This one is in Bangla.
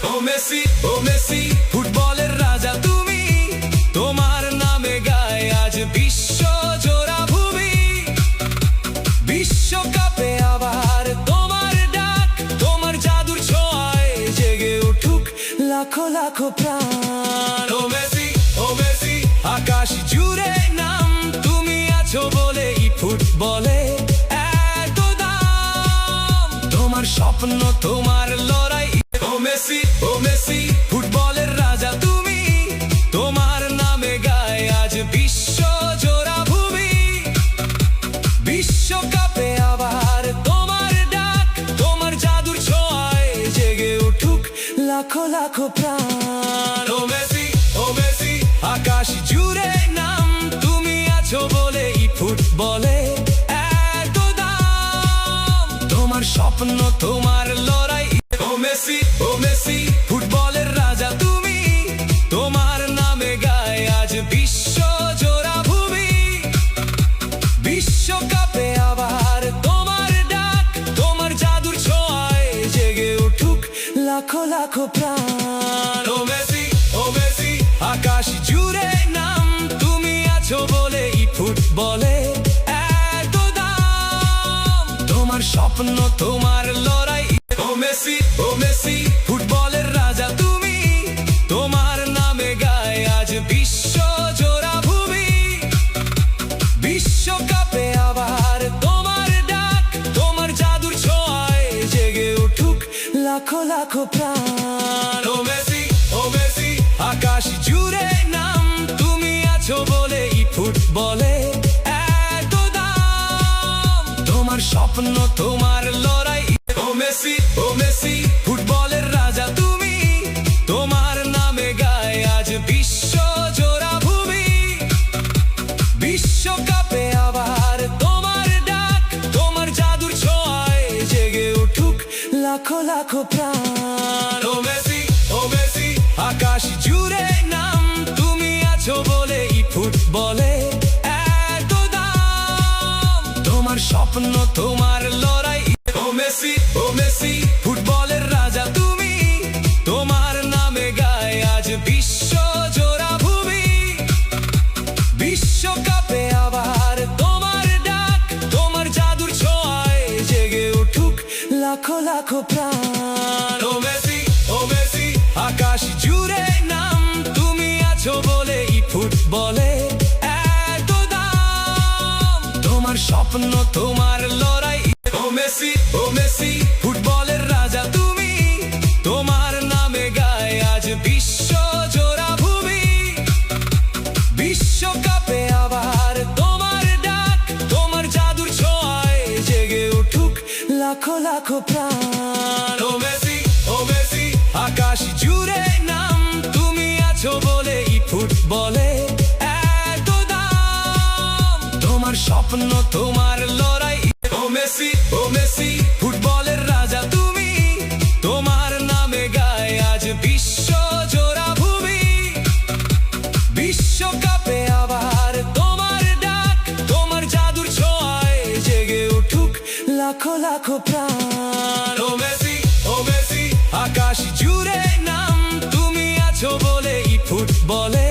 ও মেসি, ও মেসি, ফুটবলের রাজা তুমি, তোমার নামে গায় আজ বিশ্ব জোড়া ভূমি। বিশ্বকাপে আবার তোমার ডাক, তোমার জাদুর ছোঁয়ায় জেগে উঠুক লাখো লাখো প্রাণ। ও মেসি, ও মেসি, আকাশ জুড়ে নাম, তুমি আছো বলে এই ফুটবলে এত দাম। তোমার স্বপ্ন, তোমার লড়াই। ও মেসি, ও মেসি, ফুটবলের রাজা তুমি, তোমার নামে গায় আজ বিশ্ব জোড়া ভূমি। বিশ্বকাপে আবার তোমার ডাক, তোমার জাদুর ছোঁয়ায় জেগে উঠুক লাখো লাখো প্রাণ। ও মেসি, ও মেসি, আকাশ জুড়ে নাম, তুমি আছো বলে এই ফুটবলে এত দাম। তোমার স্বপ্ন, তোমার লড়াই। ও মেসি, ও মেসি, ফুটবলের রাজা তুমি, তোমার নামে গায় আজ বিশ্ব জোড়া ভূমি। বিশ্বকাপে আবার তোমার ডাক, তোমার জাদুর ছোঁয়ায় জেগে উঠুক লাখো লাখো প্রাণ। ও মেসি, ও মেসি, আকাশ জুড়ে নাম, তুমি আছো বলে এই ফুটবলে এত দাম। তোমার স্বপ্ন, তোমার লড়াই। ও মেসি, ও মেসি, ফুটবলের রাজা তুমি, তোমার নামে গায় আজ বিশ্ব জোড়া ভূমি। বিশ্বকাপে আবার তোমার ডাক, তোমার জাদুর ছোঁয়ায় জেগে উঠুক লাখো লাখো প্রাণ। ও মেসি, ও মেসি, আকাশ জুড়ে নাম, তুমি আছো বলে এই ফুটবলে এত দাম। তোমার স্বপ্ন, তোমার লড়াই। ও মেসি, ও মেসি, ফুটবলের রাজা তুমি, তোমার নামে গায় আজ বিশ্ব জোড়া ভূমি। বিশ্বকাপে আবার তোমার ডাক, তোমার জাদুর ছোঁয়ায় জেগে উঠুক লাখো লাখো প্রাণ। ও মেসি, ও মেসি, আকাশ জুড়ে নাম, তুমি আছো বলে এই ফুটবলে এত দাম। তোমার স্বপ্ন, তোমার লড়াই। ও মেসি, ও মেসি, ফুটবলের রাজা তুমি, তোমার নামে গায় আজ বিশ্ব জোড়া ভূমি। বিশ্বকাপে আবার তোমার ডাক, তোমার জাদুর ছোঁয়ায় জেগে উঠুক লাখো লাখো প্রাণ। ও মেসি, ও মেসি, আকাশ জুড়ে নাম, তুমি আছো বলে এই ফুটবলে এত দাম। তোমার স্বপ্ন, তোমার লড়াই। ও মেসি, ও মেসি, ফুটবলের রাজা তুমি, তোমার নামে গায় আজ বিশ্ব জোড়া ভূমি। বিশ্বকাপে আবার তোমার ডাক, তোমার জাদুর ছোঁয়ায় জেগে উঠুক লাখো লাখো প্রাণ। ও মেসি, ও মেসি, আকাশ জুড়ে নাম, তুমি আছো বলে এই ফুটবলে এত দাম। তোমার স্বপ্ন, তোমার লড়াই। ও মেসি, ও মেসি, ফুটবলের রাজা তুমি, তোমার নামে গায় আজ বিশ্ব জোড়া ভূমি। বিশ্বকাপে আবার তোমার ডাক, তোমার জাদুর ছোঁয়ায় জেগে উঠুক লাখো লাখো প্রাণ। ও মেসি, ও মেসি, আকাশ জুড়ে নাম, তুমি আছো বলে এই ফুটবলে